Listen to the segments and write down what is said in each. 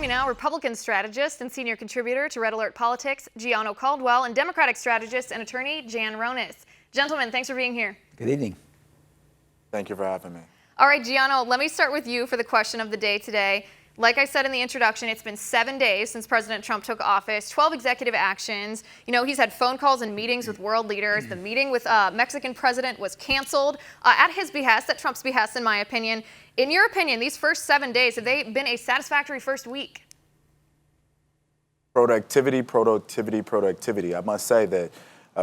Joining me now, Republican strategist and senior contributor to Red Alert Politics, Gianno, and Democratic strategist and attorney, Ronis. Gentlemen, thanks for being here. Good evening. Thank you for having me. All right, Gianno, let me start with you for the question of the day today. Like I said in the introduction, it's been 7 days since President Trump took office, 12 executive actions. You know, he's had phone calls and meetings with world leaders. The meeting with Mexican president was canceled at his behest, at Trump's behest, in my opinion. In your opinion, these first 7 days, have they been a satisfactory first week? Productivity. I must say that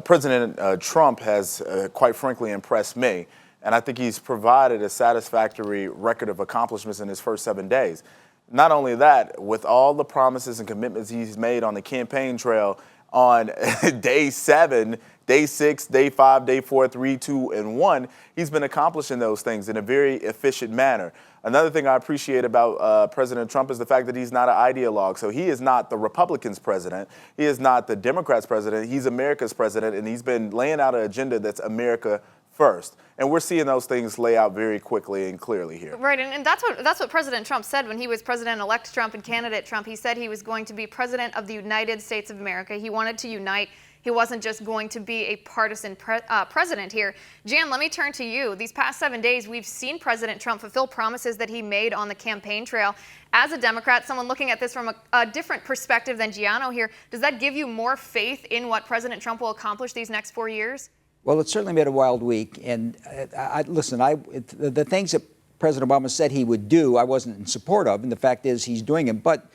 President Trump has, quite frankly, impressed me. And I think he's provided a satisfactory record of accomplishments in his first 7 days. Not only that, with all the promises and commitments he's made on the campaign trail on day 7, day 6, day 5, day 4, 3, 2, and 1, he's been accomplishing those things in a very efficient manner. Another thing I appreciate about President Trump is the fact that he's not an ideologue. So he is not the Republicans' president. He is not the Democrats' president. He's America's president, and he's been laying out an agenda that's America first. And we're seeing those things lay out very quickly and clearly here. Right, and that's what President Trump said when he was President-elect Trump and candidate Trump. He said he was going to be president of the United States of America. He wanted to unite. He wasn't just going to be a partisan president here. Jan, let me turn to you. These past 7 days, we've seen President Trump fulfill promises that he made on the campaign trail. As a Democrat, someone looking at this from a different perspective than Gianno here, does that give you more faith in what President Trump will accomplish these next 4 years? Well, it's certainly been a wild week. And the things that President Obama said he would do, I wasn't in support of. And the fact is he's doing them. But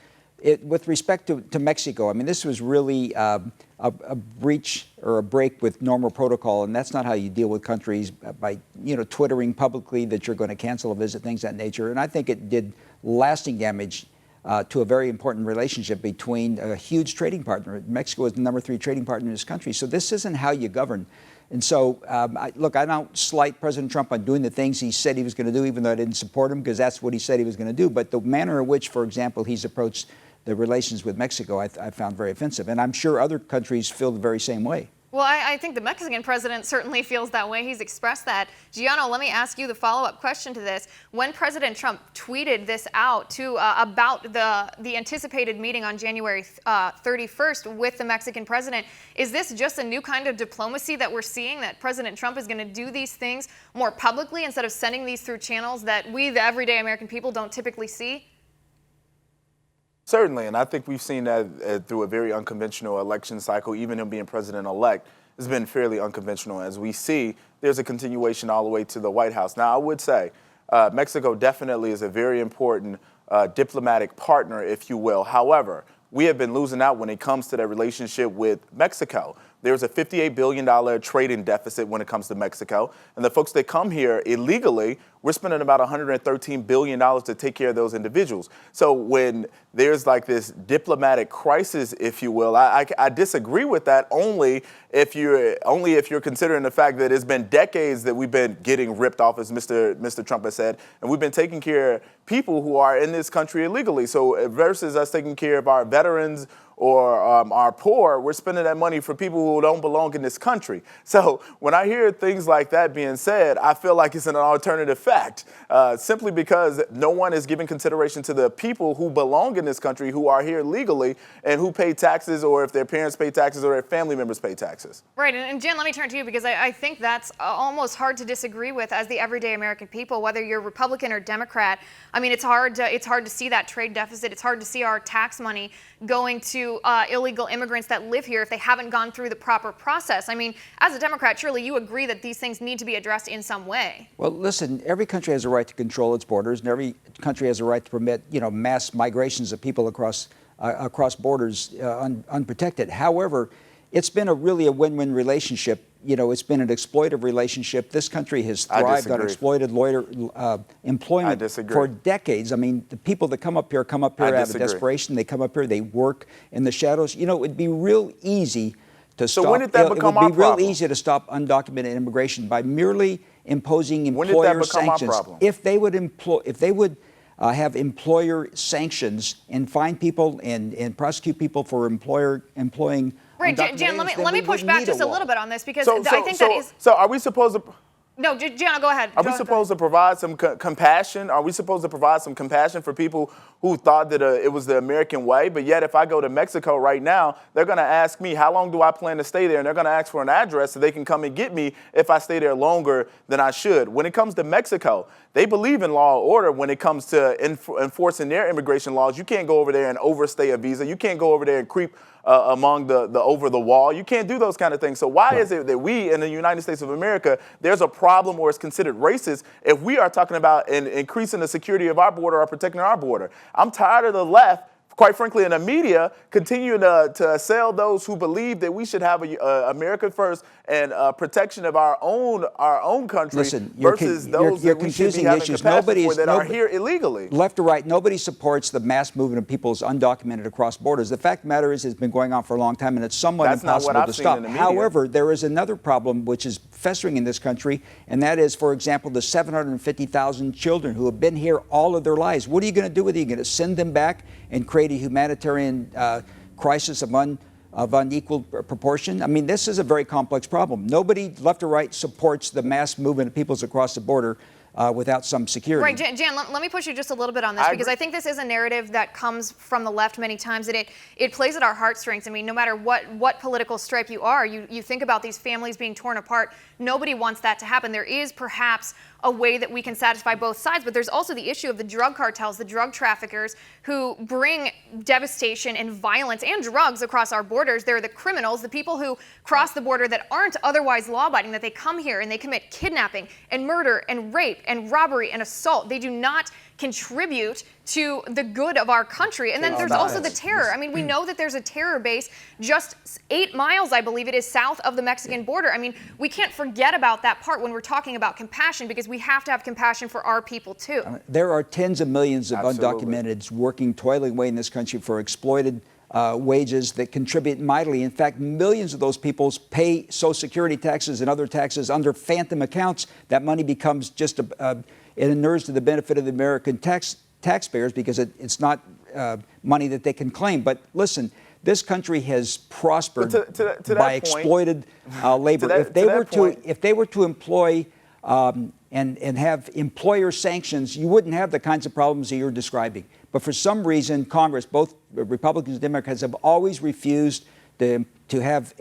with respect to Mexico, I mean, this was really a breach or a break with normal protocol. And that's not how you deal with countries by, twittering publicly that you're going to cancel a visit, things of that nature. And I think it did lasting damage to a very important relationship between a huge trading partner. Mexico is the #3 trading partner in this country. So this isn't how you govern. And so, I don't slight President Trump on doing the things he said he was going to do, even though I didn't support him, because that's what he said he was going to do. But the manner in which, for example, he's approached the relations with Mexico, I found very offensive. And I'm sure other countries feel the very same way. Well, I think the Mexican president certainly feels that way. He's expressed that. Gianno, let me ask you the follow-up question to this. When President Trump tweeted this out about the anticipated meeting on January 31st with the Mexican president, is this just a new kind of diplomacy that we're seeing, that President Trump is going to do these things more publicly instead of sending these through channels that we, the everyday American people, don't typically see? Certainly, and I think we've seen that through a very unconventional election cycle. Even him being president-elect has been fairly unconventional. As we see, there's a continuation all the way to the White House. Now, I would say Mexico definitely is a very important diplomatic partner, if you will. However, we have been losing out when it comes to that relationship with Mexico. There's a $58 billion trading deficit when it comes to Mexico. And the folks that come here illegally, we're spending about $113 billion to take care of those individuals. So when there's like this diplomatic crisis, if you will, I disagree with that only if you're considering the fact that it's been decades that we've been getting ripped off, as Mr. Trump has said, and we've been taking care of people who are in this country illegally. So versus us taking care of our veterans or our poor, we're spending that money for people who don't belong in this country. So when I hear things like that being said, I feel like it's an alternative fact, simply because no one is giving consideration to the people who belong in this country, who are here legally, and who pay taxes, or if their parents pay taxes or their family members pay taxes. Right, and Jen, let me turn to you, because I think that's almost hard to disagree with as the everyday American people, whether you're Republican or Democrat. I mean, it's hard to see that trade deficit. It's hard to see our tax money going to illegal immigrants that live here if they haven't gone through the proper process. I mean, as a Democrat, surely you agree that these things need to be addressed in some way. Well, listen, every country has a right to control its borders, and every country has a right to permit, mass migrations of people across borders unprotected. However, it's been really a win-win relationship. It's been an exploitive relationship. This country has thrived on exploited employment for decades. I mean, the people that come up here out of desperation. They come up here, they work in the shadows. It'd be real easy to stop. So when did that become our problem? It would be real easy to stop undocumented immigration by merely imposing employer sanctions. If they would have employer sanctions and fine people and prosecute people for employing. Right, Jan, let me push back just a little bit on this, because I think that is. So are we supposed to? No, Gianno, go ahead. Are we supposed to provide some compassion? Are we supposed to provide some compassion for people who thought that it was the American way? But yet, if I go to Mexico right now, they're going to ask me, how long do I plan to stay there? And they're going to ask for an address so they can come and get me if I stay there longer than I should. When it comes to Mexico, they believe in law and order when it comes to enforcing their immigration laws. You can't go over there and overstay a visa. You can't go over there and creep among the over the wall. You can't do those kind of things. So why is it that we in the United States of America, there's a problem or it's considered racist if we are talking about increasing the security of our border or protecting our border? I'm tired of the left, quite frankly, in the media, continuing to assail those who believe that we should have America first and protection of our own country. Listen, versus those you're that we should be confusing having issues. compassion for that are here illegally. Left or right, nobody supports the mass movement of people's undocumented across borders. The fact of the matter is it's been going on for a long time, and it's somewhat impossible to stop. However, there is another problem which is festering in this country, and that is, for example, the 750,000 children who have been here all of their lives. What are you going to do with it? Are you going to send them back and create a humanitarian crisis of unequal proportion? I mean, this is a very complex problem. Nobody, left or right, supports the mass movement of peoples across the border without some security. Right, Jan, let me push you just a little bit on this, because I think this is a narrative that comes from the left many times, and it plays at our heartstrings. I mean, no matter what political stripe you are, you think about these families being torn apart. Nobody wants that to happen. There is perhaps a way that we can satisfy both sides, but there's also the issue of the drug cartels, the drug traffickers who bring devastation and violence and drugs across our borders. They're the criminals, the people who cross the border that aren't otherwise law-abiding, that they come here and they commit kidnapping and murder and rape and robbery and assault. They do not contribute to the good of our country. And then there's also the terror. I mean, we know that there's a terror base just 8 miles, I believe it is, south of the Mexican border. I mean, we can't forget about that part when we're talking about compassion, because we have to have compassion for our people too. There are tens of millions of undocumenteds working, toiling away in this country for exploited wages that contribute mightily. In fact, millions of those people pay Social Security taxes and other taxes under phantom accounts. That money becomes just it inures to the benefit of the American taxpayers because it's not money that they can claim. But listen, this country has prospered by exploited labor. If they were to employ and have employer sanctions, you wouldn't have the kinds of problems that you're describing. But for some reason, Congress, both Republicans and Democrats, have always refused to have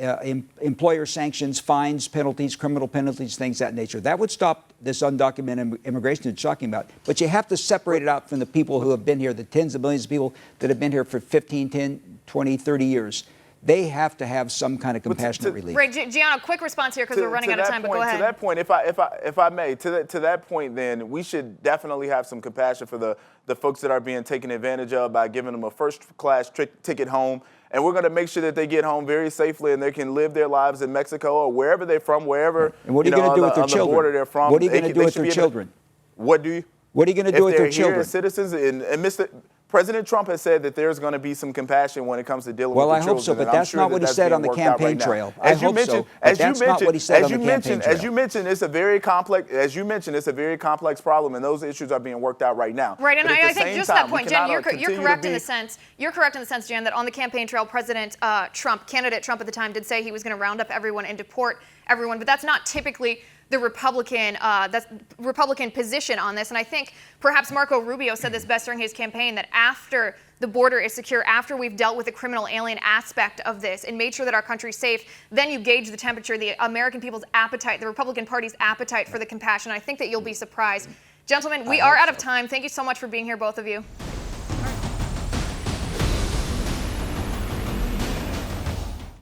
employer sanctions, fines, penalties, criminal penalties, things of that nature. That would stop this undocumented immigration you're talking about. But you have to separate it out from the people who have been here, the tens of millions of people that have been here for 15, 10, 20, 30 years. They have to have some kind of compassionate relief. Right, Gianno, quick response here because we're running out of time, but go ahead. To that point, if I may, to that point, then we should definitely have some compassion for the folks that are being taken advantage of by giving them a first-class ticket home. And we're going to make sure that they get home very safely and they can live their lives in Mexico or wherever they're from, wherever. And what are you going to do with their children? The border they're from. What are you going to do with their children? What are you going to do with their children? If they're here as citizens, and President Trump has said that there's going to be some compassion when it comes to dealing with the children. Well, I hope so, but that's not what he said on the campaign trail. I hope so, but that's not what he said on the campaign trail. As you mentioned, it's a very complex. As you mentioned, it's a very complex problem, and those issues are being worked out right now. Right, and I think just that point, Jen, you're correct in the sense. You're correct in the sense, Jen, that on the campaign trail, President Trump, candidate Trump at the time, did say he was going to round up everyone and deport everyone, but that's not typically the Republican position on this. And I think perhaps Marco Rubio said this best during his campaign, that after the border is secure, after we've dealt with the criminal alien aspect of this and made sure that our country's safe, then you gauge the temperature, the American people's appetite, the Republican Party's appetite for the compassion. I think that you'll be surprised. Gentlemen, we are out of time. Thank you so much for being here, both of you.